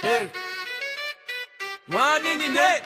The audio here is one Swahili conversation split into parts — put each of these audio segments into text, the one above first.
Hey. Wanini ne?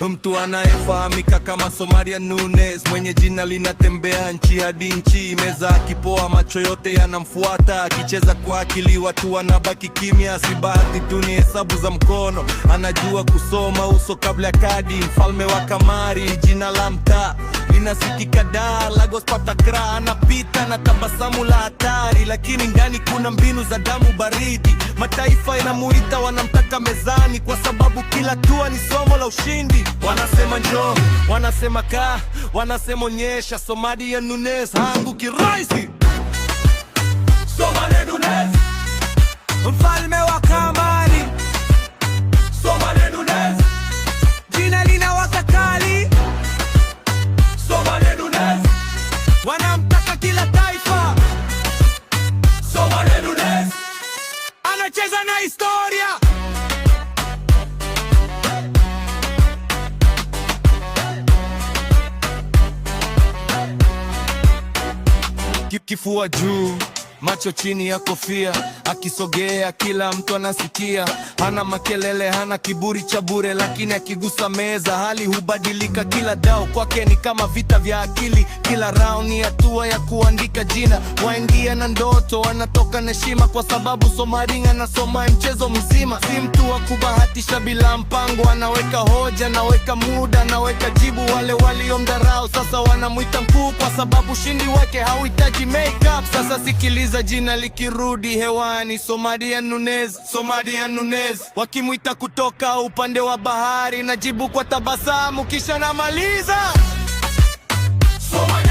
Mtu anayefahamika kama Somalia Nunes, mwenye jina linatembea nchi hadi nchi, meza akipoa macho yote yanamfuata, akicheza kwa akili watu wanabaki kimya, si bahati tu ni hesabu za mkono, anajua kusoma uso kabla ya kadi, mfalme wa kamari, jina la mtaa linasikika Dar, Lagos, Patakra, anapita na tabasamu la hatari, lakini ndani kuna mbinu za damu baridi. Mataifa yanamuita, wanamtaka mezani, kwa sababu kila tua ni somo la ushindi. Wanasema njoo, wanasema kaa, wanasema onyesha. Somalia Nunes haanguki kirahisi. Somalia Nunes, mfalme wa kamari. Somalia Nunes, jina linawaka kali. Somalia Nunes, wanamtaka kila taifa. Somalia Nunes, anacheza na historia. Kifua juu, macho chini ya kofia, akisogea kila mtu anasikia. Hana makelele, hana kiburi cha bure, lakini akigusa meza hali hubadilika. Kila dao kwake ni kama vita vya akili, kila round ni hatua ya kuandika jina. Waingia na ndoto, wanatoka na heshima, kwa sababu Somalia anasoma mchezo mzima. Si mtu wa kubahatisha bila mpango, anaweka hoja, anaweka muda, anaweka jibu. Wale waliomdharau sasa wanamuita mkuu, kwa sababu ushindi wake hauhitaji makeup. Sasa sikiliza jina likirudi hewani, Somalia Nunes, Somalia Nunes. Wakimuita kutoka upande wa bahari, najibu kwa tabasamu kisha namaliza. Somalia